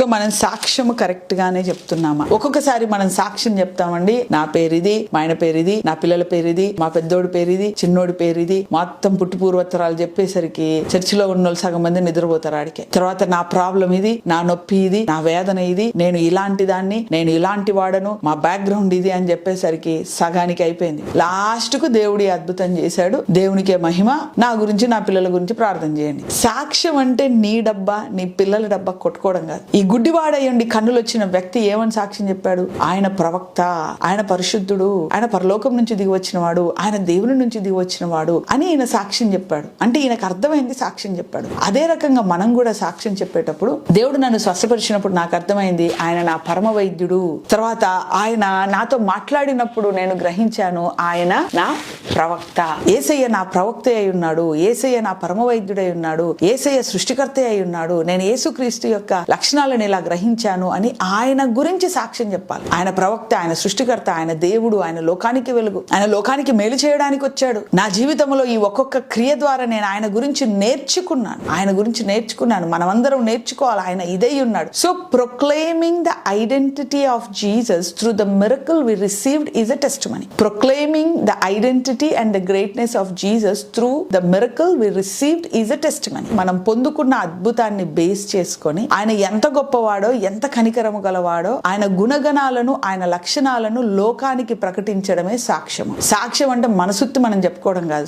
So మనం సాక్ష్యము correct గానే చెప్తున్నామా? ఒక్కొక్కసారి మనం సాక్ష్యం చెప్తామండి, నా పేరు ఇది, మా ఆయన పేరు ఇది, నా పిల్లల పేరు ఇది, మా పెద్దోడి పేరు ఇది, చిన్నోడి పేరు ఇది, మొత్తం పుట్టు పూర్వోత్తరాలు చెప్పేసరికి చర్చిలో ఉన్న వాళ్ళు సగం మంది నిద్రపోతారు ఆడికే. తర్వాత నా ప్రాబ్లం ఇది, నా నొప్పి ఇది, నా వేదన ఇది, నేను ఇలాంటి దాన్ని, నేను ఇలాంటి వాడను, మా బ్యాక్గ్రౌండ్ ఇది అని చెప్పేసరికి సగానికి అయిపోయింది. లాస్ట్ కు దేవుడి అద్భుతం చేశాడు. దేవునికే మహిమ. నా గురించి నా పిల్లల గురించి ప్రార్థన చేయండి. సాక్ష్యం అంటే నీ డబ్బా, నీ పిల్లల డబ్బా కొట్టుకోవడం కాదు. ఈ గుడ్డివాడయ్యండి కన్నులు వచ్చిన వ్యక్తి ఏమని సాక్ష్యం చెప్పాడు? ఆయన ప్రవక్త, ఆయన పరిశుద్ధుడు, ఆయన పరలోకం నుంచి దిగి వచ్చిన వాడు, ఆయన దేవుని నుంచి దిగి వచ్చిన వాడు అని ఈయన సాక్ష్యం చెప్పాడు. అంటే ఈయనకు అర్థమైంది, సాక్ష్యం చెప్పాడు. అదే రకంగా మనం కూడా సాక్ష్యం చెప్పేటప్పుడు, దేవుడు నన్ను స్వస్థపరిచినప్పుడు నాకు అర్థమైంది ఆయన నా పరమ వైద్యుడు, తర్వాత ఆయన నాతో మాట్లాడినప్పుడు నేను గ్రహించాను ఆయన నా ప్రవక్త, యేసయ్య నా ప్రవక్త అయి ఉన్నాడు, యేసయ్య నా పరమ వైద్యుడై ఉన్నాడు, యేసయ్య సృష్టికర్త అయి ఉన్నాడు, నేను యేసుక్రీస్తు యొక్క లక్షణాలను ఇలా గ్రహించాను అని ఆయన గురించి సాక్ష్యం చెప్పాలి. ఆయన ప్రవక్త, ఆయన సృష్టికర్త, ఆయన దేవుడు, ఆయన లోకానికి వెలుగు, ఆయన లోకానికి మేలు చేయడానికి వచ్చాడు. నా జీవితంలో ఈ ఒక్కొక్క క్రియ ద్వారా నేను ఆయన గురించి నేర్చుకున్నాను. మనమందరం నేర్చుకోవాలి. ఆయన ఇదై ఉన్నాడు. So proclaiming the identity of Jesus through the miracle we received is a testimony. Proclaiming the identity and the greatness of Jesus through the miracle we received is a testimony. మనం పొందుకున్న అద్భుతాన్ని బేస్ చేసుకొని ఆయన ఎంత గొప్పవాడో, ఎంత కనికరము గలవాడో, ఆయన గుణగణాలను, ఆయన లక్షణాలను లోకానికి ప్రకటించడమే సాక్ష్యము. సాక్ష్యం అంటే మన సుత్తి మనం చెప్పుకోవడం కాదు.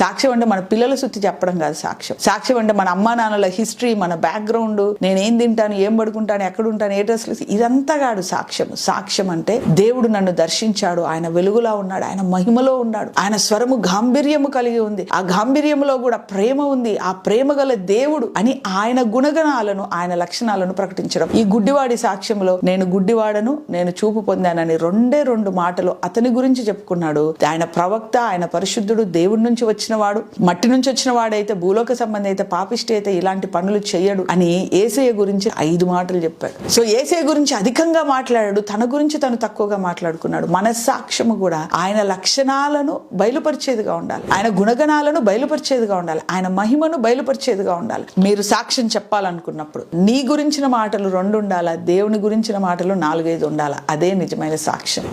సాక్ష్యం అంటే మన పిల్లల సుత్తి చెప్పడం కాదు. సాక్ష్యం అంటే మన అమ్మా నాన్నల హిస్టరీ, మన బ్యాక్గ్రౌండ్, నేనేం తింటాను, ఏం పడుకుంటాను, ఎక్కడుంటాను, ఏ డ్రెస్లు, ఇదంతా కాదు సాక్ష్యం. సాక్ష్యం అంటే దేవుడు నన్ను దర్శించాడు, ఆయన వెలుగులా ఉన్నాడు, ఆయన మహిమలో ఉన్నాడు, ఆయన స్వరము గాంభీర్యము కలిగి ఉంది, ఆ గాంభీర్యములో కూడా ప్రేమ ఉంది, ఆ ప్రేమ గల దేవుడు అని ఆయన గుణగణాలను, ఆయన లక్షణాలను ప్రకటించడం. ఈ గుడ్డివాడి సాక్ష్యంలో నేను గుడ్డివాడను, నేను చూపు పొందానని రెండు మాటలు అతని గురించి చెప్పుకున్నాడు. ఆయన ప్రవక్త, ఆయన పరిశుద్ధుడు, దేవుడి నుంచి వచ్చిన వాడు, మట్టి నుంచి వచ్చిన వాడైతే, భూలోక సంబంధి అయితే, పాపిష్టి అయితే ఇలాంటి పనులు చేయడు అని యేసయ్య గురించి 5 మాటలు చెప్పాడు. సో యేసయ్య గురించి అధికంగా మాట్లాడాడు, తన గురించి తను తక్కువగా మాట్లాడుకున్నాడు. మన సాక్ష్యము కూడా ఆయన లక్షణాలను బయలుపరిచేదిగా ఉండాలి, ఆయన గుణగణాలను బయలుపరిచేదిగా ఉండాలి, ఆయన మహిమను బయలుపరిచేదిగా ఉండాలి. మీరు సాక్ష్యం చెప్పాలనుకున్నప్పుడు నీ గురించిన మాటలు 2 ఉండాలా, దేవుని గురించిన మాటలు 4-5 ఉండాలా. అదే నిజమైన సాక్ష్యం.